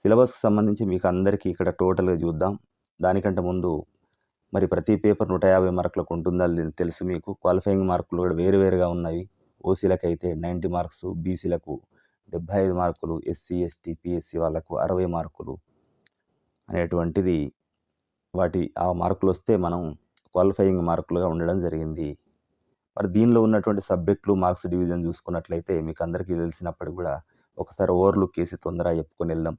సిలబస్‌కి సంబంధించి మీకు అందరికీ ఇక్కడ టోటల్‌గా చూద్దాం. దానికంటే ముందు మరి ప్రతి పేపర్ 150 మార్కులకు ఉంటుందా తెలుసు మీకు. క్వాలిఫైయింగ్ మార్కులు కూడా వేరు వేరుగా ఉన్నవి. ఓసీలకైతే 90 మార్క్స్, బీసీలకు 75 మార్కులు, ఎస్సీ, ఎస్టీ, పీఎస్సీ వాళ్ళకు 60 మార్కులు అనేటువంటిది ఆ మార్కులొస్తే మనం క్వాలిఫైయింగ్ మార్కులుగా ఉండడం జరిగింది. మరి దీనిలో ఉన్నటువంటి సబ్జెక్టులు మార్క్స్ డివిజన్ చూసుకున్నట్లయితే మీకు అందరికీ తెలిసినప్పటికి కూడా ఒకసారి ఓవర్‌లుక్ చేసి తొందరగా చెప్పుకొని వెళ్దాం.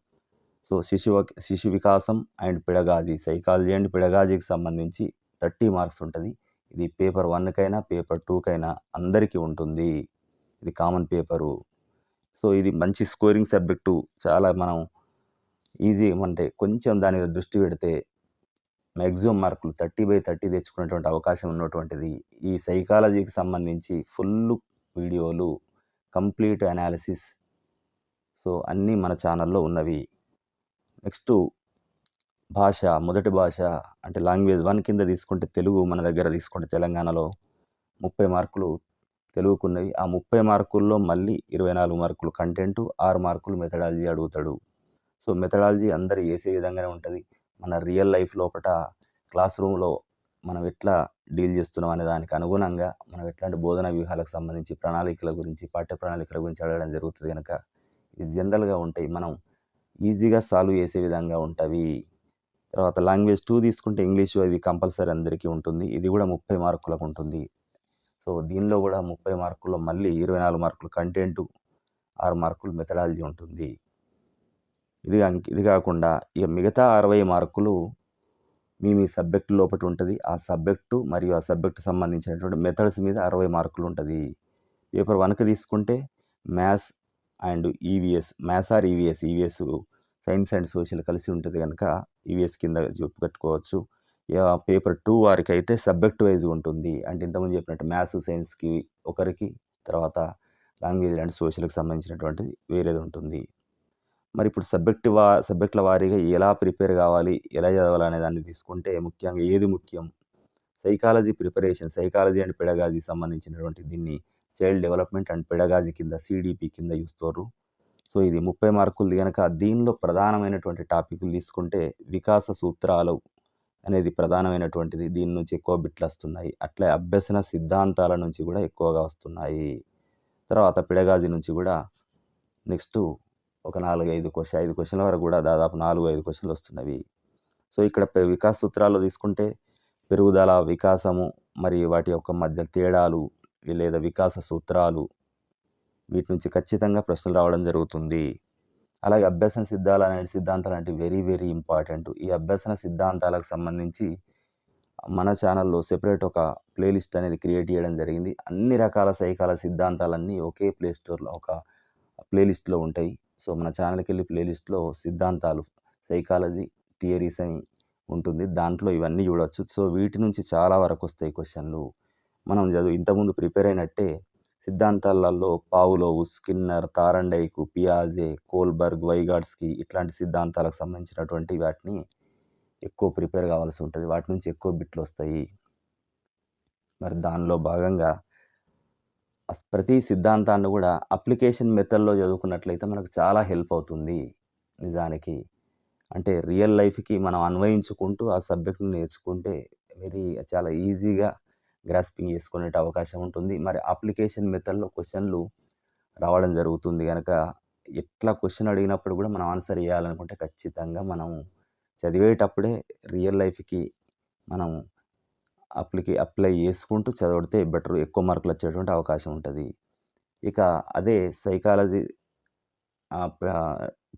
సో, శిశు వికాసం అండ్ పెడగాజీ, సైకాలజీ అండ్ పెడగాజీకి సంబంధించి 30 మార్క్స్ ఉంటది. ఇది పేపర్ 1కైనా, పేపర్ 2కైనా అందరికీ ఉంటుంది. ఇది కామన్ పేపరు. సో, ఇది మంచి స్కోరింగ్ సబ్జెక్టు. చాలా మనం ఈజీ అంటే కొంచెం దాని మీద దృష్టి పెడితే మాక్సిమం మార్కులు 30/30 తెచ్చుకునేటువంటి అవకాశం ఉన్నటువంటిది. ఈ సైకాలజీకి సంబంధించి ఫుల్లు వీడియోలు, కంప్లీట్ అనాలిసిస్ సో, అన్నీ మన ఛానల్‌లో ఉన్నవి. నెక్స్టు మొదటి భాష అంటే లాంగ్వేజ్ 1 కింద తీసుకుంటే తెలుగు మన దగ్గర తీసుకుంటే తెలంగాణలో 30 మార్కులు తెలుగుకున్నవి. ఆ 30 మార్కుల్లో మళ్ళీ 24 మార్కులు కంటెంటు, 6 మార్కులు మెథడాలజీ అడుగుతాడు. సో, మెథడాలజీ అందరూ ఏసే విధంగానే ఉంటది. మన రియల్ లైఫ్ లోపట క్లాస్ రూమ్‌లో మనం ఎట్లా డీల్ చేస్తున్నాం అనే దానికి అనుగుణంగా మనం ఎట్లాంటి బోధనా వ్యూహాలకు సంబంధించి ప్రణాళికల గురించి, పాఠ్య ప్రణాళికల గురించి అడగడం జరుగుతది గనక ఇది జనరల్‌గా ఉంటాయి. మనం ఈజీగా సాల్వ్ చేసే విధంగా ఉంటవి. తర్వాత లాంగ్వేజ్ 2 తీసుకుంటే ఇంగ్లీషు అది కంపల్సరీ అందరికీ ఉంటుంది. ఇది కూడా 30 మార్కులకు ఉంటుంది. సో, దీనిలో కూడా 30 మార్కుల్లో మళ్ళీ 24 మార్కులు కంటెంటు, 6 మార్కులు మెథడాలజీ ఉంటుంది. ఇది కాకుండా ఇక మిగతా 60 మార్కులు మీ సబ్జెక్టు లోపట ఉంటది. ఆ సబ్జెక్టు మరియు ఆ సబ్జెక్ట్‌కి సంబంధించినటువంటి మెథడ్స్ మీద 60 మార్కులు ఉంటది. పేపర్ 1కి తీసుకుంటే maths and EVS, maths or EVS, science and social కలిసి ఉంటది గనక ఈవీఎస్ కింద పెట్టుకోవచ్చు. పేపర్ 2 వారికైతే సబ్జెక్ట్ వైస్‌గా ఉంటుంది. అంటే ఇంతకుముందు చెప్పినట్టు మ్యాథ్స్, సైన్స్‌కి ఒకరికి, తర్వాత లాంగ్వేజ్ అండ్ సోషల్‌కి సంబంధించినటువంటిది వేరేది ఉంటుంది. మరి ఇప్పుడు సబ్జెక్టుల వారీగా ఎలా ప్రిపేర్ కావాలి, ఎలా చదవాలనే దాన్ని తీసుకుంటే ముఖ్యంగా ఏది ముఖ్యం? సైకాలజీ అండ్ పెడగాజీకి సంబంధించినటువంటి దీన్ని చైల్డ్ డెవలప్‌మెంట్ అండ్ పెడగాజీ కింద సీడీపీ కింద చూస్తారు. సో, ఇది 30 మార్కులది గనక దీనిలో ప్రధానమైనటువంటి టాపిక్‌లు తీసుకుంటే వికాస సూత్రాలు అనేది ప్రధానమైనటువంటిది. దీని నుంచి ఎక్కువ బిట్లొస్తున్నాయి. అట్లే అభ్యసన సిద్ధాంతాల నుంచి కూడా ఎక్కువగా వస్తున్నాయి. తర్వాత పెడగాజీ నుంచి కూడా నెక్స్టు ఒక 5 క్వెషన్‌ల వరకు కూడా దాదాపు 4, 5 క్వెషన్‌లు వస్తున్నవి. సో, ఇక్కడ వికాస సూత్రాల్లో తీసుకుంటే పెరుగుదల, వికాసము మరియు వాటి యొక్క మధ్య తేడాలు లేదా వికాస సూత్రాలు వీటి నుంచి ఖచ్చితంగా ప్రశ్నలు రావడం జరుగుతుంది. అలాగే అభ్యసన సిద్ధాంతాలు అంటే వెరీ వెరీ ఇంపార్టెంట్. ఈ అభ్యసన సిద్ధాంతాలకు సంబంధించి మన ఛానల్‌లో సెపరేట్ ఒక ప్లేలిస్ట్ అనేది క్రియేట్ చేయడం జరిగింది. అన్ని రకాల సైకాలజీ సిద్ధాంతాలన్నీ ఒకే ఒక ప్లేలిస్ట్‌లో ఉంటాయి. సో, మన ఛానల్‌కెళ్ళి ప్లేలిస్ట్‌లో సిద్ధాంతాలు, సైకాలజీ థియరీస్ అని ఉంటుంది. దాంట్లో ఇవన్నీ చూడొచ్చు. సో, వీటి నుంచి చాలా వరకు వస్తాయి క్వెషన్‌లు. మనం ఇంతకుముందు ప్రిపేర్ అయినట్టే సిద్ధాంతాలలో పావ్లోవ్, స్కిన్నర్, థార్న్డైక్, పియాజే, కోల్బర్గ్, వైగాట్స్కీ ఇట్లాంటి సిద్ధాంతాలకు సంబంధించినటువంటి వాటిని ఎక్కువ ప్రిపేర్ కావాల్సి ఉంటది. వాటి నుంచి ఎక్కువ బిట్లొస్తాయి. మరి దానిలో భాగంగా ప్రతి సిద్ధాంతాన్ని కూడా అప్లికేషన్ మెథడ్‌లో చదువుకున్నట్లయితే మనకు చాలా హెల్ప్ అవుతుంది నిజానికి. అంటే రియల్ లైఫ్‌కి మనం అన్వయించుకుంటూ ఆ సబ్జెక్ట్‌ని నేర్చుకుంటే చాలా ఈజీగా గ్రాస్పింగ్ చేసుకునే అవకాశం ఉంటుంది. మరి అప్లికేషన్ మెథడ్‌లో క్వెషన్‌లు రావడం జరుగుతుంది గనక ఎట్లా క్వెషన్ అడిగినప్పుడు కూడా మనం ఆన్సర్ చేయాలనుకుంటే ఖచ్చితంగా మనం చదివేటప్పుడే రియల్ లైఫ్‌కి మనం అప్లై చేసుకుంటూ చదివితే బెటర్. ఎక్కువ మార్కులు వచ్చేటువంటి అవకాశం ఉంటది. ఇక అదే సైకాలజీ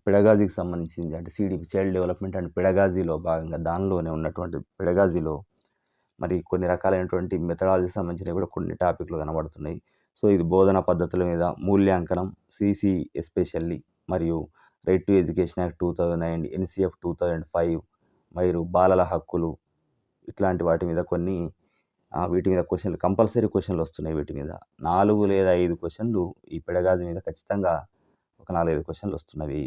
పెడగాజీకి సంబంధించింది అంటే సీడీపీ చైల్డ్ డెవలప్‌మెంట్ అండ్ పెడగాజీలో భాగంగా దానిలోనే ఉన్నటువంటి పెడగాజీలో మరి కొన్ని రకాలైనటువంటి మెథడాలజీకి సంబంధించినవి కూడా కొన్ని టాపిక్‌లు కనబడుతున్నాయి. సో, ఇది బోధనా పద్ధతుల మీద మూల్యాంకనం, సీసీ ఎస్పెషల్లీ మరియు right to education act 2009, NCF 2005 మరియు బాలల హక్కులు ఇట్లాంటి వాటి మీద కొన్ని వీటి మీద కంపల్సరీ క్వెషన్‌లు వస్తున్నాయి వీటి మీద. 4 లేదా 5 క్వెషన్‌లు ఈ పెడగాజీ మీద ఖచ్చితంగా ఒక 4, 5 క్వెషన్‌లు వస్తున్నవి.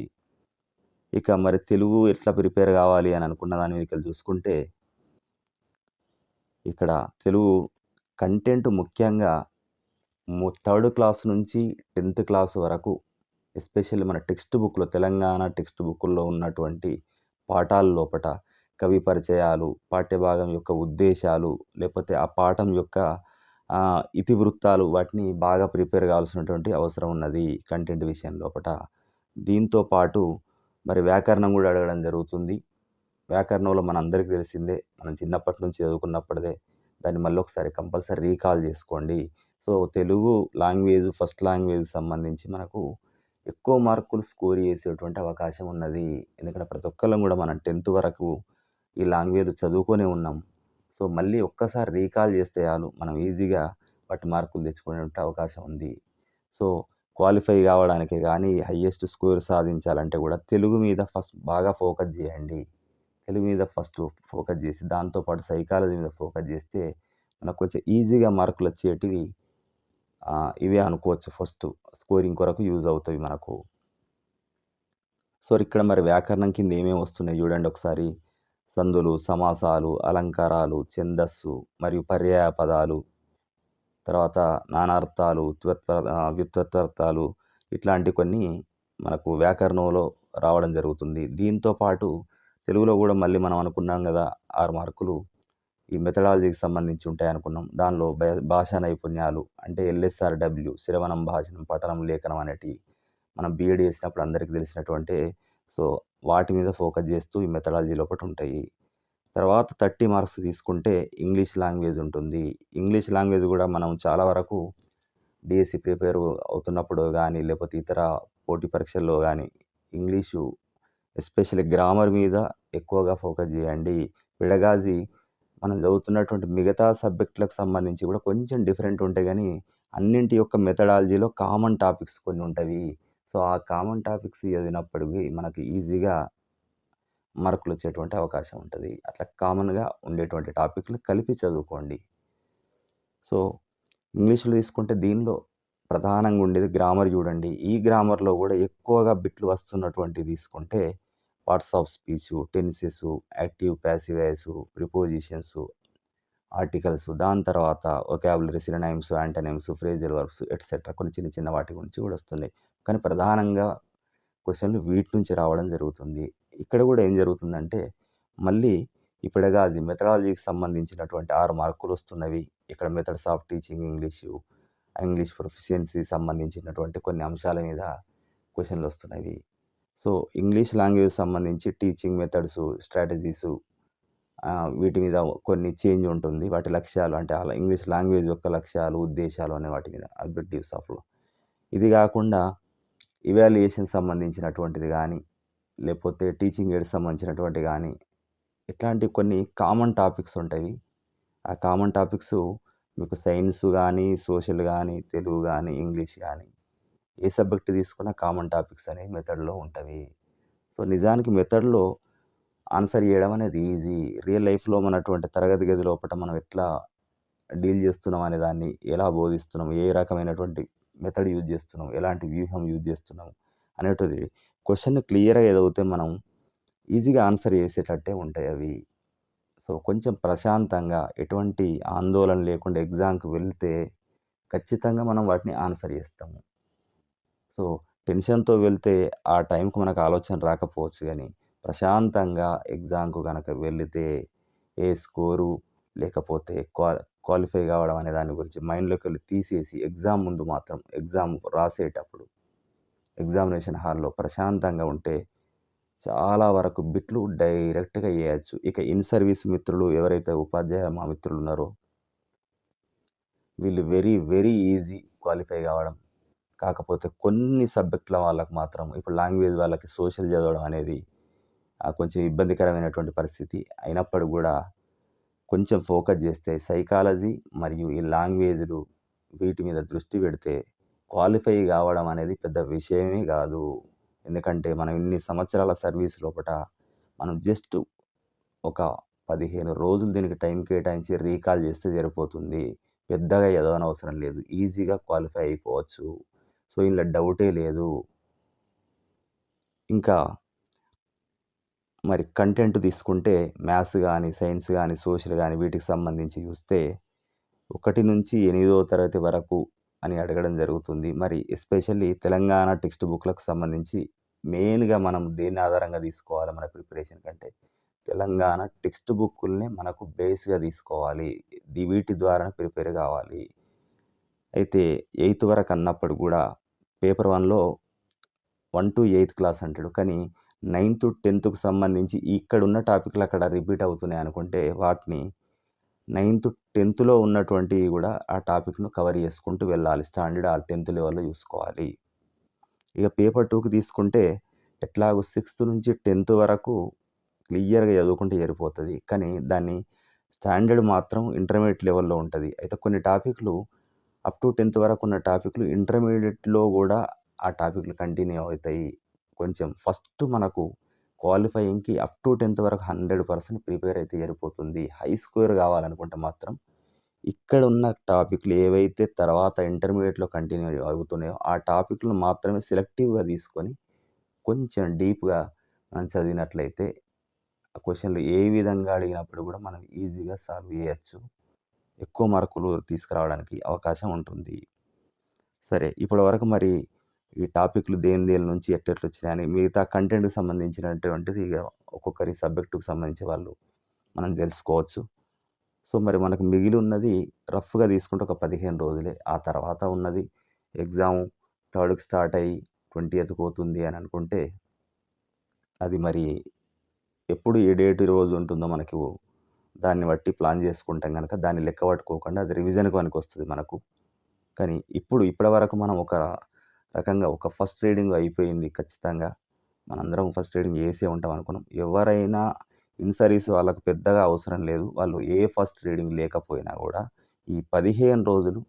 ఇక మరి తెలుగు ఎట్లా ప్రిపేర్ కావాలి అని అనుకున్న దాని మీదకెళ్ళి చూసుకుంటే ఇక్కడ తెలుగు కంటెంట్ ముఖ్యంగా థర్డ్ క్లాస్ నుంచి 10థ్ క్లాస్ వరకు ఎస్పెషల్లీ మన టెక్స్ట్ బుక్‌లో తెలంగాణ టెక్స్ట్ బుక్కుల్లో ఉన్నటువంటి పాఠాల లోపట కవి పరిచయాలు, పాఠ్యభాగం యొక్క ఉద్దేశాలు, లేపోతే ఆ పాఠం యొక్క ఇతివృత్తాలు వాటిని బాగా ప్రిపేర్ కావాల్సినటువంటి అవసరం ఉన్నది కంటెంట్ విషయం లోపట. దీంతో పాటు మరి వ్యాకరణం గూడా అడగడం జరుగుతుంది. వ్యాకరణంలో మనందరికీ తెలిసిందే. మనం చిన్నప్పటి నుంచి చదువుకున్నప్పటిదే. దాన్ని మళ్ళొకసారి కంపల్సరీ రీకాల్ చేసుకోండి. So, Telugu language first language సంబంధించి మనకు ఎక్కువ మార్కులు స్కోర్ చేసేటువంటి అవకాశం ఉన్నది. ఎందుకంటే ప్రతి ఒక్కళ్ళం గూడా మనం 10థ్ వరకు ఈ లాంగ్వేజ్ చదువుకొనే ఉన్నాం. సో, మళ్ళీ ఒక్కసారి రీకాల్ చేస్తే చాలు మనం ఈజీగా వాటి మార్కులు తెచ్చుకునేటువంటి అవకాశం ఉంది. సో, క్వాలిఫై కావడానికి గానీ, హైయెస్ట్ స్కోర్ సాధించాలంటే గూడా తెలుగు మీద ఫస్ట్ బాగా ఫోకస్ జేయండి. తెలుగు మీద ఫస్ట్ ఫోకస్ జేసి, దాంతో పాటు సైకాలజీ మీద ఫోకస్ జేస్తే మనకు కొంచెం ఈజీగా మార్కులొచ్చేటివి ఇవే అనుకోవచ్చు ఫస్టు. స్కోరింగ్ కొరకు యూజ్ అవుతాయి మనకు. సో, ఇక్కడ మరి వ్యాకరణం కింద ఏమేమి వస్తున్నాయి చూడండి ఒకసారి. సందులు, సమాసాలు, అలంకారాలు, ఛందస్సు మరియు పర్యాయ పదాలు, తర్వాత నానార్థాలు, వ్యుత్పత్తార్థాలు ఇట్లాంటి కొన్ని మనకు వ్యాకరణంలో రావడం జరుగుతుంది. దీంతో పాటు తెలుగులో గూడా మళ్ళీ మనం అనుకున్నాం గదా! 6 మార్కులు ఈ మెథడాలజీకి సంబంధించి ఉంటాయనుకున్నాం. దానిలో భాషా నైపుణ్యాలు అంటే ఎల్ఎస్ఆర్‌డబ్ల్యూ, శ్రవణం, భాషణం, పఠనం, లేఖనం అనేటివి మనం బీఎడ్ చేసినప్పుడు అందరికీ తెలిసినటువంటే. సో, వాటి మీద ఫోకస్ చేస్తూ ఈ మెథడాలజీ లోపట ఉంటాయి. తర్వాత 30 మార్క్స్ తీసుకుంటే ఇంగ్లీష్ లాంగ్వేజ్ ఉంటుంది. ఇంగ్లీష్ లాంగ్వేజ్ గూడా మనం చాలా వరకు డీఎస్సీ ప్రిపేర్ అవుతున్నప్పుడు గానీ, లేపోతే ఇతర పోటీ పరీక్షల్లో గానీ, ఇంగ్లీషు ఎస్పెషల్లీ గ్రామర్ మీద ఎక్కువగా ఫోకస్ చేయండి. పెడగాజీ మనం చదువుతున్నటువంటి మిగతా సబ్జెక్టులకు సంబంధించి కూడా కొంచెం డిఫరెంట్ ఉంటాయి గానీ, అన్నింటి యొక్క మెథడాలజీలో కామన్ టాపిక్స్ కొన్ని ఉంటవి. సో, ఆ కామన్ టాపిక్స్ చదివినప్పటికి మనకి ఈజీగా మార్కులొచ్చేటువంటి అవకాశం ఉంటది. అట్లా కామన్‌గా ఉండేటువంటి టాపిక్‌లు కలిపి చదువుకోండి. సో, ఇంగ్లీష్‌లో తీసుకుంటే దీనిలో ప్రధానంగా ఉండేది గ్రామర్ చూడండి. ఈ గ్రామర్‌లో గూడా ఎక్కువగా బిట్లు వస్తున్నటువంటివి తీసుకుంటే parts of speech, tenses, active, passive voice, prepositions, articles, దాని తర్వాత vocabulary, synonyms, antonyms, phrasal verbs etcetera కొన్ని చిన్న చిన్న వాటి గురించి కూడా వస్తున్నాయి. కానీ ప్రధానంగా క్వెషన్‌లు వీటి నుంచి రావడం జరుగుతుంది. ఇక్కడ కూడా ఏం జరుగుతుందంటే మళ్ళీ ఈ పెడగాజీ మెథడాలజీకి సంబంధించినటువంటి 6 మార్కులు వస్తున్నవి. ఇక్కడ methods of teaching English proficiency సంబంధించినటువంటి కొన్ని అంశాల మీద క్వెషన్‌లు వస్తున్నవి. సో, ఇంగ్లీష్ లాంగ్వేజ్ సంబంధించి టీచింగ్ మెథడ్సు, స్ట్రాటజీసు వీటి మీద కొన్ని చేంజ్ ఉంటుంది. వాటి లక్ష్యాలు అంటే అలా ఇంగ్లీష్ లాంగ్వేజ్ యొక్క లక్ష్యాలు, ఉద్దేశాలు అనే వాటి మీద ఆబ్జెక్టివ్స్ ఆఫ్‌లో. ఇది గాకుండా ఇవాల్యుయేషన్ సంబంధించినటువంటిది గానీ, లేపోతే టీచింగ్ ఎయిడ్స్ సంబంధించినటువంటివి గానీ, ఇట్లాంటి కొన్ని కామన్ టాపిక్స్ ఉంటాయి. ఆ కామన్ టాపిక్సు మీకు సైన్స్ గానీ, సోషల్ గానీ, తెలుగు గానీ, ఇంగ్లీష్ గానీ, ఏ సబ్జెక్ట్ తీసుకున్నా కామన్ టాపిక్స్ అనేవి మెథడ్‌లో ఉంటవి. సో, నిజానికి మెథడ్‌లో ఆన్సర్ చేయడం అనేది ఈజీ. రియల్ లైఫ్‌లో మనటువంటి తరగతి గది లోపట మనం ఎట్లా డీల్ చేస్తున్నాం అనే దాన్ని, ఎలా బోధిస్తున్నాం, ఏ రకమైనటువంటి మెథడ్ యూజ్ చేస్తున్నాం, ఎలాంటి వ్యూహం యూజ్ చేస్తున్నాం అనేటిది క్వెషన్‌ని క్లియర్‌గా చదివితే మనం ఈజీగా ఆన్సర్ చేసేటట్టే ఉంటాయవి. సో, కొంచెం ప్రశాంతంగా ఎటువంటి ఆందోళన లేకుండా ఎగ్జామ్‌కి వెళ్తే ఖచ్చితంగా మనం వాటిని ఆన్సర్ చేస్తాము. సో, టెన్షన్‌తో వెళ్తే ఆ టైంకి మనకు ఆలోచన రాకపోవచ్చు గానీ, ప్రశాంతంగా ఎగ్జామ్‌కు గనక వెళితే ఏ స్కోరు లేకపోతే క్వాలిఫై కావడం అనే దాని గురించి మైండ్‌లోకెళ్ళి తీసేసి ఎగ్జామ్ ముందు మాత్రం ఎగ్జామ్ రాసేటప్పుడు ఎగ్జామినేషన్ హాల్‌లో ప్రశాంతంగా ఉంటే చాలా వరకు బిట్లు డైరెక్ట్‌గా ఎయచ్చు. ఇక ఇన్ సర్వీస్ మిత్రులు ఎవరైతే ఉపాధ్యాయ మా మిత్రులున్నారో వీళ్ళు వెరీ ఈజీ క్వాలిఫై కావడం. కాకపోతే కొన్ని సబ్జెక్ట్‌ల వాళ్ళకి మాత్రం ఇప్పుడు లాంగ్వేజ్ వాళ్ళకి సోషల్ చదవడం అనేది కొంచెం ఇబ్బందికరమైనటువంటి పరిస్థితి. అయినప్పటికి గూడా కొంచెం ఫోకస్ చేస్తే సైకాలజీ మరియు ఈ లాంగ్వేజ్‌లు వీటి మీద దృష్టి పెడితే క్వాలిఫై కావడం అనేది పెద్ద విషయమే గాదు. ఎందుకంటే మనం ఇన్ని సంవత్సరాల సర్వీస్ లోపట మనం జస్ట్ ఒక 15 రోజులు దీనికి టైం కేటాయించి రీకాల్ చేస్తే సరిపోతుంది. పెద్దగా చదవనవసరం లేదు. ఈజీగా క్వాలిఫై అయిపోవచ్చు. సో, ఇందులో డౌటే లేదు. ఇంకా మరి కంటెంట్ తీసుకుంటే మ్యాథ్స్ గానీ, సైన్స్ గానీ, సోషల్ గానీ వీటికి సంబంధించి చూస్తే 1-8వ తరగతి వరకు అని అడగడం జరుగుతుంది. మరి ఎస్పెషల్లీ తెలంగాణ టెక్స్ట్ బుక్‌లకు సంబంధించి మెయిన్‌గా మనం దేన్ని ఆధారంగా తీసుకోవాలి మన ప్రిపరేషన్ కంటే, తెలంగాణ టెక్స్ట్ బుక్కుల్నే మనకు బేస్‌గా తీసుకోవాలి. వీటి ద్వారానే ప్రిపేర్ కావాలి. అయితే 8థ్ వరకు అన్నప్పుడు గూడా పేపర్ 1లో 1-8థ్ క్లాస్ అంటాడు. కానీ 9థ్-10థ్‌కు సంబంధించి ఇక్కడున్న టాపిక్‌లు అక్కడ రిపీట్ అవుతున్నాయి అనుకుంటే వాటిని 9థ్-10థ్‌లో ఉన్నటువంటివి గూడా ఆ టాపిక్‌ను కవర్ చేసుకుంటూ వెళ్ళాలి. స్టాండర్డ్ 10థ్ లెవెల్‌లో చూసుకోవాలి. ఇక పేపర్ 2కి తీసుకుంటే ఎట్లాగో 6థ్ నుంచి 10థ్ వరకు క్లియర్‌గా చదువుకుంటే సరిపోతది. కానీ దాన్ని స్టాండర్డ్ మాత్రం ఇంటర్మీడియేట్ లెవెల్‌లో ఉంటది. అయితే కొన్ని టాపిక్‌లు అప్ టు 10థ్ వరకు ఉన్న టాపిక్‌లు ఇంటర్మీడియేట్‌లో గూడా ఆ టాపిక్‌లు కంటిన్యూ అవుతాయి. కొంచెం ఫస్ట్ మనకు క్వాలిఫైయింగ్‌కి అప్ టు 10థ్ వరకు 100% ప్రిపేర్ అయితే సరిపోతుంది. హై స్కోర్ కావాలనుకుంటే మాత్రం ఇక్కడున్న టాపిక్‌లు ఏవైతే తర్వాత ఇంటర్మీడియేట్‌లో కంటిన్యూ అవుతున్నాయో ఆ టాపిక్‌లు మాత్రమే సెలెక్టివ్‌గా తీసుకొని కొంచెం డీప్‌గా మనం చదివినట్లయితే ఆ క్వెషన్‌లు ఏ విధంగా అడిగినప్పుడు గూడా మనం ఈజీగా సాల్వ్ చేయొచ్చు. ఎక్కువ మార్కులు తీసుకురావడానికి అవకాశం ఉంటుంది. సరే ఇప్పటివరకు మరి ఈ టాపిక్‌లు దేని నుంచి ఎట్టెట్లొచ్చినాయని మిగతా కంటెంట్‌కి సంబంధించినటువంటిది ఇగ ఒక్కొక్కరి సబ్జెక్ట్‌కి సంబంధించి వాళ్ళు మనం తెలుసుకోవచ్చు. సో, మరి మనకు మిగిలి ఉన్నది రఫ్‌గా తీసుకుంటే ఒక 15 రోజులే. ఆ తర్వాత ఉన్నది ఎగ్జామ్ థర్డ్‌కి స్టార్ట్ అయ్యి 20థ్‌కి పోతుంది అని అనుకుంటే అది మరి ఎప్పుడు ఏ డేట్ రోజు ఉంటుందో మనకు దాన్ని బట్టి ప్లాన్ చేసుకుంటాం గనక దాన్ని లెక్క పట్టుకోకుండా అది రివిజన్‌కి పనికొస్తది మనకు. కానీ ఇప్పటివరకు మనం ఒక రకంగా ఒక ఫస్ట్ రీడింగ్ అయిపోయింది ఖచ్చితంగా. మనందరం ఫస్ట్ రీడింగ్ చేసే ఉంటాం అనుకున్నాం. ఎవరైనా ఇన్ సర్వీస్ వాళ్ళకి పెద్దగా అవసరం లేదు. వాళ్ళు ఏ ఫస్ట్ రీడింగ్ లేకపోయినా గూడా ఈ 15 రోజులు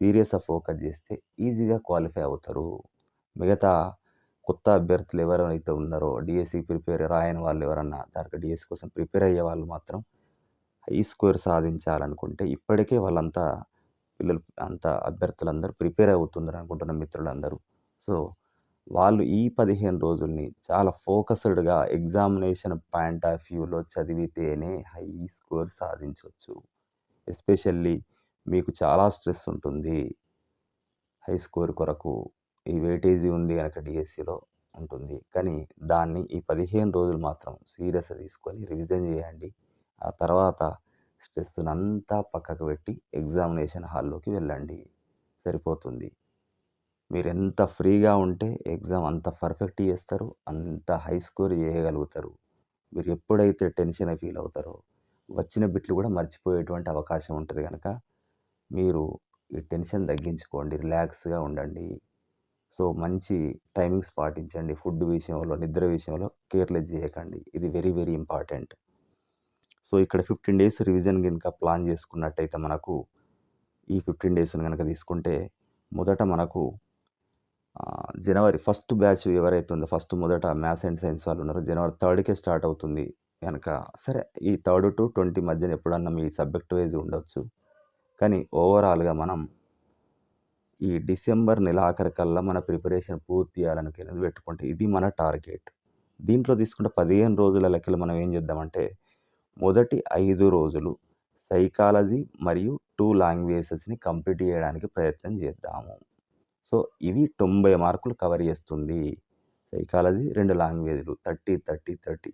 సీరియస్‌గా ఫోకస్ చేస్తే ఈజీగా క్వాలిఫై అవుతారు. మిగతా కొత్త అభ్యర్థులు ఎవరైతే ఉన్నారో డీఎస్సీ ప్రిపేర్ రాయని వాళ్ళు ఎవరన్నా దానికి డీఎస్సీ కోసం ప్రిపేర్ అయ్యే వాళ్ళు మాత్రం హై స్కోర్ సాధించాలనుకుంటే ఇప్పటికే వాళ్ళంతా పిల్లలు అంతా అభ్యర్థులందరూ ప్రిపేర్ అవుతున్నారు అనుకుంటున్న మిత్రులందరూ. సో, వాళ్ళు ఈ 15 రోజుల్ని చాలా ఫోకస్డ్‌గా ఎగ్జామినేషన్ పాయింట్ ఆఫ్ వ్యూలో చదివితేనే హై స్కోర్ సాధించొచ్చు. ఎస్పెషల్లీ మీకు చాలా స్ట్రెస్ ఉంటుంది. హై స్కోర్ కొరకు ఈ వెయిటేజీ ఉంది గనక డీఎస్సీలో ఉంటుంది. కానీ దాన్ని ఈ 15 రోజులు మాత్రం సీరియస్‌గా తీసుకొని రివిజన్ చేయండి. ఆ తర్వాత స్ట్రెస్‌నంతా పక్కకు పెట్టి ఎగ్జామినేషన్ హాల్‌లోకి వెళ్ళండి. సరిపోతుంది. మీరెంత ఫ్రీగా ఉంటే ఎగ్జామ్ అంత పర్ఫెక్ట్ చేస్తారు. అంత హై స్కోర్ చేయగలుగుతారు. మీరు ఎప్పుడైతే టెన్షన్ ఫీల్ అవుతారో వచ్చిన బిట్లు కూడా మర్చిపోయేటువంటి అవకాశం ఉంటది గనక మీరు ఈ టెన్షన్ తగ్గించుకోండి. రిలాక్స్‌గా ఉండండి. సో, మంచి టైమింగ్స్ పాటించండి. ఫుడ్ విషయంలో, నిద్ర విషయంలో కేర్‌లెస్ చేయకండి. ఇది వెరీ, వెరీ ఇంపార్టెంట్. సో, ఇక్కడ 15 డేస్ రివిజన్ గనుక ప్లాన్ చేసుకున్నట్టయితే మనకు ఈ 15 డేస్‌ని గనక తీసుకుంటే మొదట మనకు జనవరి ఫస్ట్ బ్యాచ్ ఎవరైతే ఉందో మొదట మ్యాథ్స్ అండ్ సైన్స్ వాళ్ళు ఉన్నారో జనవరి 3కే స్టార్ట్ అవుతుంది గనక సరే ఈ 3-20 మధ్యన ఎప్పుడన్నా మీ సబ్జెక్ట్ వైస్ ఉండొచ్చు. కానీ ఓవరాల్‌గా మనం ఈ డిసెంబర్ నెలాఖరికల్లా మన ప్రిపరేషన్ పూర్తి చేయాలనుకునేది పెట్టుకుంటే ఇది మన టార్గెట్. దీంట్లో తీసుకుంటే 15 రోజుల లెక్కలు మనం ఏం చేద్దామంటే, మొదటి 5 రోజులు సైకాలజీ మరియు 2 లాంగ్వేజెస్‌ని కంప్లీట్ చేయడానికి ప్రయత్నం చేద్దాము. సో, ఇవి 90 మార్కులు కవర్ చేస్తుంది. సైకాలజీ, 2 లాంగ్వేజ్‌లు 30, 30, 30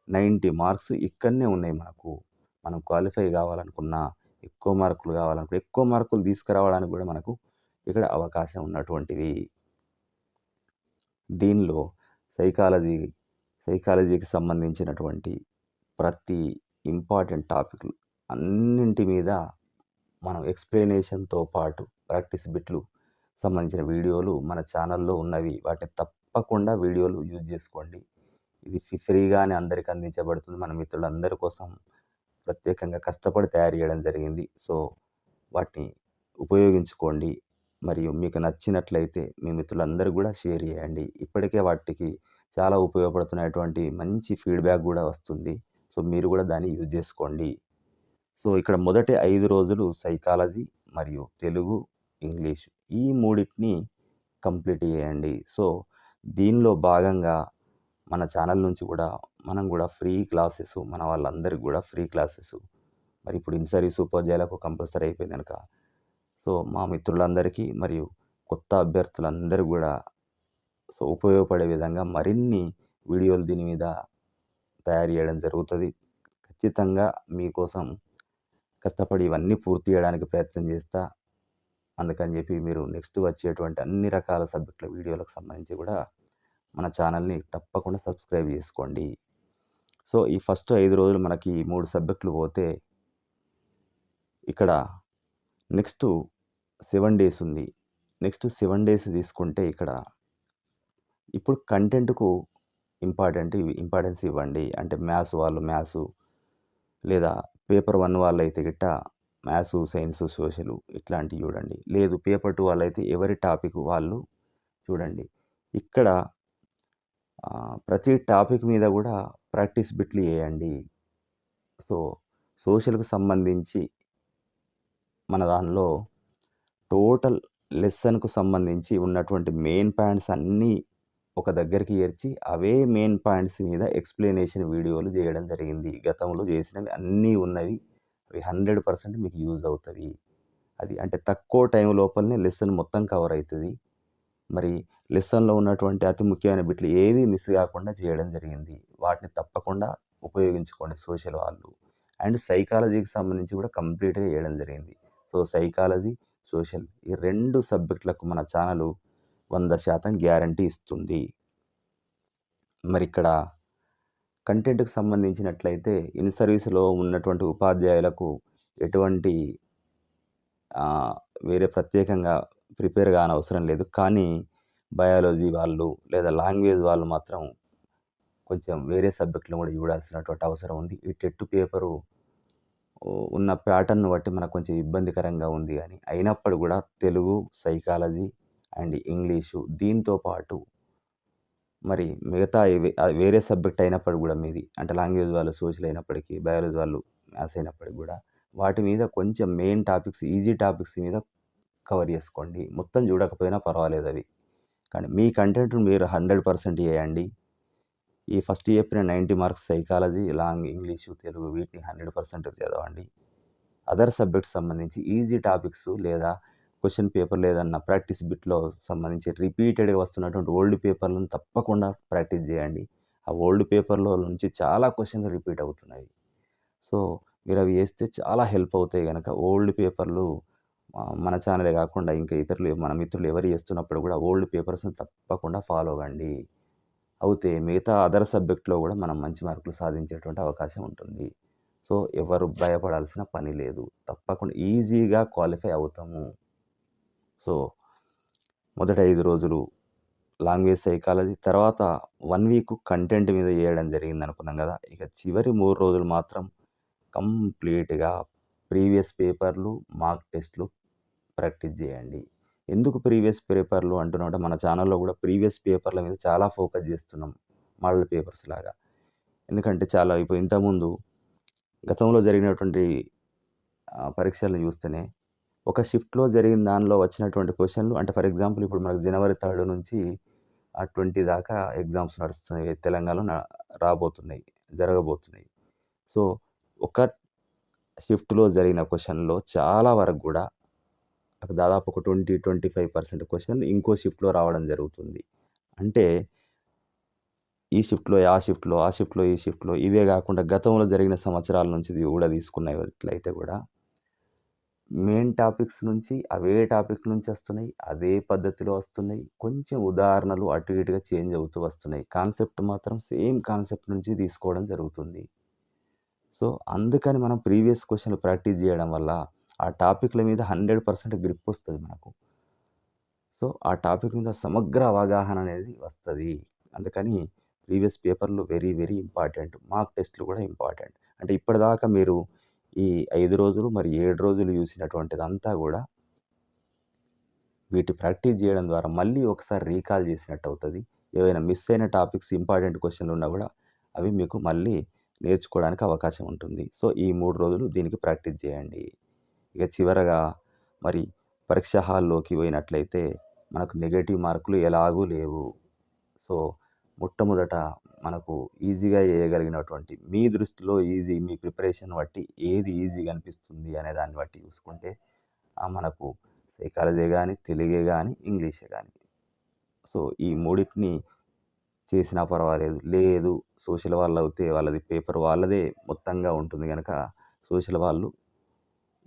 90 మార్క్స్ ఇక్కడనే ఉన్నాయి మనకు. మనం క్వాలిఫై కావాలనుకున్నా, ఎక్కువ మార్కులు తీసుకురావడానికి కూడా మనకు ఇక్కడ అవకాశం ఉన్నటువంటివి. దీనిలో సైకాలజీ, సైకాలజీకి సంబంధించినటువంటి ప్రతి ఇంపార్టెంట్ టాపిక్‌లు అన్నింటి మీద మనం ఎక్స్‌ప్లనేషన్‌తో పాటు ప్రాక్టీస్ బిట్లు సంబంధించిన వీడియోలు మన ఛానల్‌లో ఉన్నవి. వాటిని తప్పకుండా వీడియోలు యూజ్ చేసుకోండి. ఇది ఫ్రీగానే అందరికి అందించబడుతుంది. మన మిత్రులందరి కోసం ప్రత్యేకంగా కష్టపడి తయారు చేయడం జరిగింది. సో, వాటిని ఉపయోగించుకోండి. మరియు మీకు నచ్చినట్లయితే మీ మిత్రులందరికి గూడా షేర్ చేయండి. ఇప్పటికే వాటికి చాలా ఉపయోగపడుతున్నటువంటి మంచి ఫీడ్‌బ్యాక్ గూడా వస్తుంది. సో, మీరు గూడా దాన్ని యూజ్ చేసుకోండి. సో, ఇక్కడ మొదటి 5 రోజులు సైకాలజీ మరియు తెలుగు, ఇంగ్లీష్ ఈ మూడిటిని కంప్లీట్ చేయండి. సో, దీనిలో భాగంగా మన ఛానల్ నుంచి కూడా మనం గూడా ఫ్రీ క్లాసెస్ మన వాళ్ళందరికి గూడా ఫ్రీ క్లాసెస్ మరి ఇప్పుడు ఇన్సర్వీస్ ఉపాధ్యాయులకు కంపల్సరీ అయిపోయింది గనక సో, సో, మా మిత్రులందరికీ మరియు కొత్త అభ్యర్థులందరూ గూడా ఉపయోగపడే విధంగా మరిన్ని వీడియోలు దీని మీద తయారు జేయడం జరుగుతది. ఖచ్చితంగా మీకోసం కష్టపడి ఇవన్నీ పూర్తి జేయడానికి ప్రయత్నం జేస్తా. అందుకని జెప్పి మీరు నెక్స్ట్ వచ్చేటువంటి అన్ని రకాల సబ్జెక్టుల వీడియోలకు సంబంధించి గూడా మన ఛానల్‌ని తప్పకుండా సబ్స్క్రైబ్ జేసుకోండి. సో, ఈ ఫస్ట్ 5 రోజులు మనకి 3 సబ్జెక్టులు పోతే ఇక్కడ నెక్స్ట్ 7 డేస్ ఉంది. నెక్స్ట్ 7 డేస్ తీసుకుంటే ఇక్కడ ఇప్పుడు కంటెంట్‌కు ఇంపార్టెన్స్ ఇవ్వండి. అంటే మ్యాథ్స్ వాళ్ళు మ్యాథ్సు, లేదా పేపర్ 1 వాళ్ళైతే గిట్ట మ్యాథ్సు, సైన్సు, సోషలు ఇట్లాంటివి చూడండి. లేదు పేపర్ 2 వాళ్ళైతే ఎవరి టాపిక్ వాళ్ళు చూడండి. ఇక్కడ ప్రతి టాపిక్ మీద గూడా ప్రాక్టీస్ బిట్లు చేయండి. సో, సోషల్‌కి సంబంధించి మన దానిలో టోటల్ లెసన్‌కు సంబంధించి ఉన్నటువంటి మెయిన్ పాయింట్స్ అన్నీ ఒక దగ్గరికి చేర్చి, అవే మెయిన్ పాయింట్స్ మీద ఎక్స్‌ప్లనేషన్ వీడియోలు జేయడం జరిగింది. గతంలో జేసినవి అన్నీ ఉన్నవి. అవి 100% మీకు యూజ్ అవుతవి. అది అంటే తక్కువ టైం లోపలనే లెసన్ మొత్తం కవర్ అయితది. మరి లెసన్‌లో ఉన్నటువంటి అతి ముఖ్యమైన బిట్లు ఏవి మిస్ గాకుండా చేయడం జరిగింది. వాటిని తప్పకుండా ఉపయోగించుకోండి సోషల్ వాళ్ళు. అండ్ సైకాలజీకి సంబంధించి కూడా కంప్లీట్‌గా చేయడం జరిగింది. సో, సైకాలజీ, సోషల్ ఈ 2 సబ్జెక్టులకు మన ఛానలు 100% గ్యారంటీ ఇస్తుంది. మరిక్కడ కంటెంట్‌కి సంబంధించినట్లయితే ఇన్ సర్వీస్‌లో ఉన్నటువంటి ఉపాధ్యాయులకు ఎటువంటి వేరే ప్రత్యేకంగా ప్రిపేర్ కానవసరం లేదు. కానీ బయాలజీ వాళ్ళు లేదా లాంగ్వేజ్ వాళ్ళు మాత్రం కొంచెం వేరే సబ్జెక్ట్‌లను కూడా చూడాల్సినటువంటి అవసరం ఉంది. ఈ టెట్ పేపరు ఉన్న ప్యాటర్న్‌ను బట్టి మనకు కొంచెం ఇబ్బందికరంగా ఉంది గానీ, అయినప్పుడు కూడా తెలుగు, సైకాలజీ అండ్ ఇంగ్లీషు దీంతో పాటు మరి మిగతా వేరే సబ్జెక్ట్ అయినప్పుడు గూడా మీది అంటే లాంగ్వేజ్ వాళ్ళు సోషల్ అయినప్పటికీ, బయాలజీ వాళ్ళు మ్యాథ్స్ అయినప్పటికి గూడా వాటి మీద కొంచెం మెయిన్ టాపిక్స్, ఈజీ టాపిక్స్ మీద కవర్ చేసుకోండి. మొత్తం చూడకపోయినా పర్వాలేదవి. కానీ మీ కంటెంట్‌ని మీరు 100% చేయండి. ఈ ఫస్ట్ చెప్పిన 90 మార్క్స్ సైకాలజీ, ఇంగ్లీషు, తెలుగు వీటిని 100% చదవండి. అదర్ సబ్జెక్ట్స్ సంబంధించి ఈజీ టాపిక్స్ లేదా క్వెషన్ పేపర్‌లో ఏదన్నా ప్రాక్టీస్ బిట్‌లో సంబంధించి రిపీటెడ్‌గా వస్తున్నటువంటి ఓల్డ్ పేపర్‌లను తప్పకుండా ప్రాక్టీస్ చేయండి. ఆ ఓల్డ్ పేపర్‌లో నుంచి చాలా క్వెషన్‌లు రిపీట్ అవుతున్నాయి. సో, మీరవి చేస్తే చాలా హెల్ప్ అవుతాయి గనక ఓల్డ్ పేపర్‌లు మన ఛానలే కాకుండా ఇంకా ఇతరులు మన మిత్రులు ఎవరు చేస్తున్నప్పుడు కూడా ఓల్డ్ పేపర్స్‌ని తప్పకుండా ఫాలో అవ్వండి. అవుతే మిగతా అదర్ సబ్జెక్ట్‌లో కూడా మనం మంచి మార్కులు సాధించేటువంటి అవకాశం ఉంటుంది. సో, ఎవరు భయపడాల్సిన పని లేదు. తప్పకుండా ఈజీగా క్వాలిఫై అవుతాము. సో, మొదటి 5 రోజులు లాంగ్వేజ్ సైకాలజీ, తర్వాత 1 వీక్ కంటెంట్ మీద చేయడం జరిగిందనుకున్నాం గదా! ఇక చివరి 3 రోజులు మాత్రం కంప్లీట్‌గా ప్రీవియస్ పేపర్‌లు, మాక్ టెస్ట్‌లు ప్రాక్టీస్ చేయండి. ఎందుకు ప్రీవియస్ పేపర్‌లు అంటున్నామంటే మన ఛానల్‌లో గూడా ప్రీవియస్ పేపర్‌ల మీద చాలా ఫోకస్ చేస్తున్నాం. మోడల్ పేపర్స్ లాగా. ఎందుకంటే చాలా ఇప్పుడు ఇంతకుముందు గతంలో జరిగినటువంటి పరీక్షలను చూస్తేనే ఒక షిఫ్ట్‌లో జరిగిన దానిలో వచ్చినటువంటి క్వెషన్‌లు అంటే ఫర్ ఎగ్జాంపుల్ ఇప్పుడు మనకు జనవరి 3 నుంచి 20 దాకా ఎగ్జామ్స్ నడుస్తున్నాయి. తెలంగాణలో రాబోతున్నాయి. జరగబోతున్నాయి. సో, ఒక షిఫ్ట్‌లో జరిగిన క్వెషన్‌లో చాలా వరకు గూడా దాదాపు ఒక 25% క్వెషన్‌లు ఇంకో షిఫ్ట్‌లో రావడం జరుగుతుంది. అంటే ఈ షిఫ్ట్‌లో, ఆ షిఫ్ట్‌లో, ఆ షిఫ్ట్‌లో, ఈ షిఫ్ట్‌లో ఇవే గాకుండా గతంలో జరిగిన సంవత్సరాల నుంచి గూడా తీసుకున్నట్లయితే గూడా మెయిన్ టాపిక్స్ నుంచి అవే టాపిక్ నుంచి వస్తున్నాయి. అదే పద్ధతిలో వస్తున్నాయి. కొంచెం ఉదాహరణలు అటు ఇటుగా చేంజ్ అవుతూ వస్తున్నాయి. కాన్సెప్ట్ మాత్రం సేమ్ కాన్సెప్ట్ నుంచి తీసుకోవడం జరుగుతుంది. సో, అందుకని మనం ప్రీవియస్ క్వెషన్‌లు ప్రాక్టీస్ చేయడం వల్ల ఆ టాపిక్‌ల మీద 100% గ్రిప్ వస్తది మనకు. సో, ఆ టాపిక్ మీద సమగ్ర అవగాహన అనేది వస్తది. అందుకని ప్రీవియస్ పేపర్‌లు వెరీ, వెరీ ఇంపార్టెంట్. మాక్ టెస్ట్‌లు కూడా ఇంపార్టెంట్. అంటే ఇప్పటిదాకా మీరు ఈ 5 రోజులు మరి 7 రోజులు చూసినటువంటిదంతా గూడా వీటి ప్రాక్టీస్ చేయడం ద్వారా మళ్ళీ ఒకసారి రీకాల్ చేసినట్టు అవుతది. ఏవైనా మిస్ అయిన టాపిక్స్ ఇంపార్టెంట్ క్వెషన్‌లు ఉన్నా గూడా అవి మీకు మళ్ళీ నేర్చుకోవడానికి అవకాశం ఉంటుంది. సో, ఈ 3 రోజులు దీనికి ప్రాక్టీస్ చేయండి. ఇక చివరగా మరి పరీక్ష హాల్‌లోకి పోయినట్లయితే మనకు నెగెటివ్ మార్కులు ఎలాగూ లేవు. సో, మొట్టమొదట మనకు ఈజీగా చేయగలిగినటువంటి మీ దృష్టిలో మీ ప్రిపరేషన్ బట్టి ఏది ఈజీగా అనిపిస్తుంది అనే దాన్ని బట్టి చూసుకుంటే మనకు సైకాలజీ గానీ, తెలుగే గానీ, ఇంగ్లీషే గానీ. సో, ఈ మూడిటిని చేసినా పర్వాలేదు. లేదు సోషల్ వాళ్ళవుతే వాళ్ళది పేపర్ వాళ్ళదే మొత్తంగా ఉంటుంది గనక, సోషల్ వాళ్ళు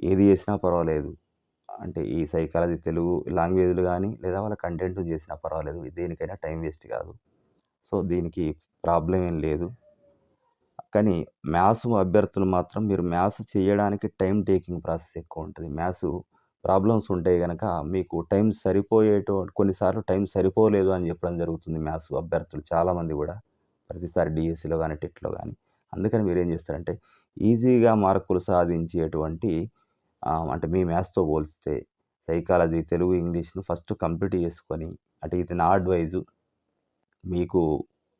ఏది చేసినా పర్వాలేదు. అంటే ఈ సైకాలజీ, తెలుగు లాంగ్వేజ్‌లు గానీ, లేదా వాళ్ళ కంటెంట్ చేసినా పర్వాలేదు. దేనికైనా టైం వేస్ట్ కాదు. సో, దీనికి ప్రాబ్లమ్ ఏం లేదు. కానీ మ్యాథ్స్ అభ్యర్థులు మాత్రం మీరు మ్యాథ్స్ చేయడానికి టైమ్ టేకింగ్ ప్రాసెస్ ఎక్కువుంటది. ప్రాబ్లమ్స్ ఉంటాయి గనక మీకు టైం కొన్నిసార్లు టైం సరిపోలేదు అని చెప్పడం జరుగుతుంది మ్యాథ్స్ అభ్యర్థులు చాలామంది గూడా. ప్రతిసారి డీఎస్సీలో గానీ, టెట్‌లో గానీ. అందుకని మీరేం చేస్తారంటే ఈజీగా మార్కులు సాధించేటువంటి అంటే మీ మ్యాథ్స్‌తో పోలిస్తే సైకాలజీ, తెలుగు, ఇంగ్లీష్‌ను ఫస్ట్ కంప్లీట్ చేసుకొని అంటే ఇది నా అడ్వైజు. మీకు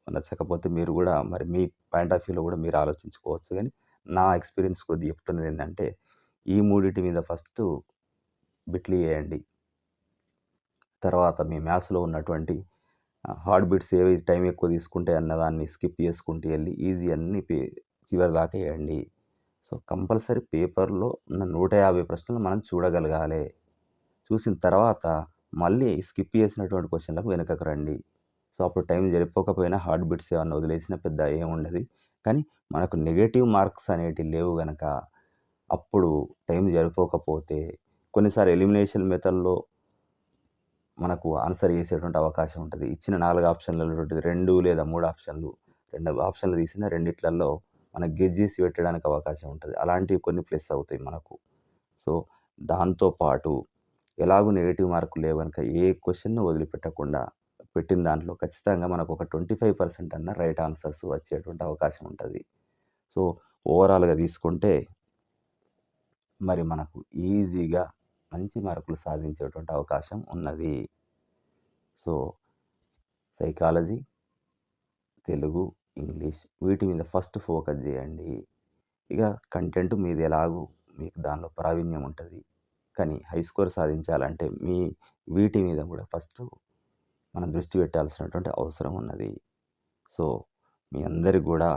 నచ్చకపోతే మీరు గూడా మరి మీ పాయింట్ ఆఫ్ వ్యూలో గూడా మీరు ఆలోచించుకోవచ్చు గానీ, నా ఎక్స్‌పీరియన్స్ కొద్దీ చెప్తున్నదేంటంటే, ఈ మూడిటి మీద ఫస్టు బిట్లు చేయండి. తర్వాత మీ మ్యాథ్స్‌లో ఉన్నటువంటి హార్డ్ బిట్స్ ఏవి టైం ఎక్కువ తీసుకుంటాయి అన్నదాన్ని స్కిప్ చేసుకుంటూ ఎళ్లి ఈజీ అన్నీ చివరి దాకా ఎయండి. సో, కంపల్సరీ పేపర్‌లో ఉన్న 150 ప్రశ్నలు మనం చూడగలగాలి. చూసిన తర్వాత మళ్ళీ స్కిప్ చేసినటువంటి క్వెషన్‌లకు వెనకకు రండి. సో, అప్పుడు టైం సరిపోకపోయినా హార్డ్ బిట్స్ ఏమన్నా వదిలేసినా పెద్ద ఏముండదు. కానీ మనకు నెగెటివ్ మార్క్స్ అనేటివి లేవు గనక, అప్పుడు టైం సరిపోకపోతే కొన్నిసార్లు ఎలిమినేషన్ మెథడ్‌లో మనకు ఆన్సర్ చేసేటువంటి అవకాశం ఉంటది. ఇచ్చిన 4 ఆప్షన్‌లలోటిది 2 లేదా 3 ఆప్షన్‌లు, 2 ఆప్షన్‌లు తీసిన రెండిట్లల్లో మనకు గెస్ చేసి పెట్టడానికి అవకాశం ఉంటది. అలాంటివి కొన్ని ప్లస్ అవుతాయి మనకు. సో, దాంతో పాటు ఎలాగూ నెగెటివ్ మార్కులు లేవు గనుక ఏ క్వెషన్‌ను వదిలిపెట్టకుండా పెట్టిన దాంట్లో ఖచ్చితంగా మనకు ఒక 25% అన్న రైట్ ఆన్సర్స్ వచ్చేటువంటి అవకాశం ఉంటది. సో, ఓవరాల్‌గా తీసుకుంటే మరి మనకు ఈజీగా మంచి మార్కులు సాధించేటువంటి అవకాశం ఉన్నది. సో, సైకాలజీ, తెలుగు, ఇంగ్లీష్ వీటి మీద ఫస్ట్ ఫోకస్ జేయండి. ఇక కంటెంట్ మీది ఎలాగూ మీకు దానిలో ప్రావీణ్యం ఉంటది. కానీ హై స్కోర్ సాధించాలంటే వీటి మీద గూడా ఫస్టు మనం దృష్టి పెట్టాల్సినటువంటి అవసరం ఉన్నది. సో, మీ అందరికి గూడా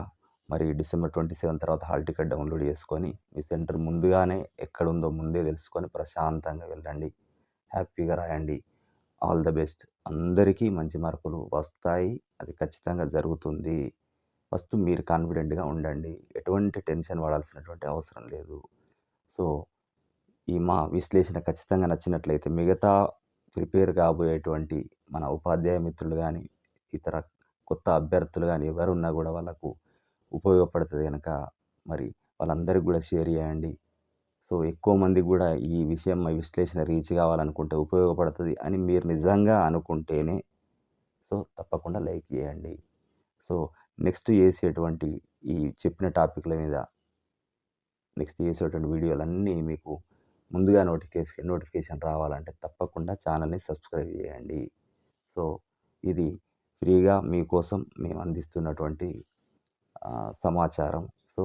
మరి డిసెంబర్ 27 తర్వాత హాల్ టికెట్ డౌన్‌లోడ్ చేసుకొని, మీ సెంటర్ ముందుగానే ఎక్కడుందో ముందే తెలుసుకొని ప్రశాంతంగా వెళ్ళండి. హ్యాపీగా రాయండి. All the best. అందరికీ మంచి మార్కులు వస్తాయి. అది ఖచ్చితంగా జరుగుతుంది. ఫస్ట్ మీరు కాన్ఫిడెంట్‌గా ఉండండి. ఎటువంటి టెన్షన్ పడాల్సినటువంటి అవసరం లేదు. సో, ఈ మా విశ్లేషణ ఖచ్చితంగా నచ్చినట్లయితే మిగతా ప్రిపేర్ కాబోయేటువంటి మన ఉపాధ్యాయ మిత్రులు గానీ, ఇతర కొత్త అభ్యర్థులు గానీ ఎవరున్నా గూడా వాళ్ళకు ఉపయోగపడుతది గనక మరి వాళ్ళందరికి గూడా షేర్ చేయండి. సో, ఎక్కువ మందికి గూడా ఈ విషయం, ఈ విశ్లేషణ రీచ్ కావాలనుకుంటే ఉపయోగపడతది అని మీరు నిజంగా అనుకుంటేనే సో, తప్పకుండా లైక్ చేయండి. సో, నెక్స్ట్ చేసేటువంటి ఈ చెప్పిన టాపిక్‌ల మీద నెక్స్ట్ చేసేటువంటి వీడియోలన్నీ మీకు ముందుగా నోటిఫికేషన్ రావాలంటే తప్పకుండా ఛానల్‌ని సబ్స్క్రైబ్ చేయండి. సో, ఇది ఫ్రీగా మీకోసం మేము అందిస్తున్నటువంటి సమాచారం. సో,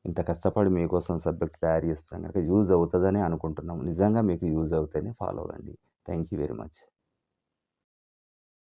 ఇంత కష్టపడి మీకోసం సబ్జెక్ట్ తయారు చేస్తున్నాం గనుక యూజ్ అవుతదనే అనుకుంటున్నాం. నిజంగా మీకు యూజ్ అవుతేనే ఫాలో అవ్వండి. Thank you very much.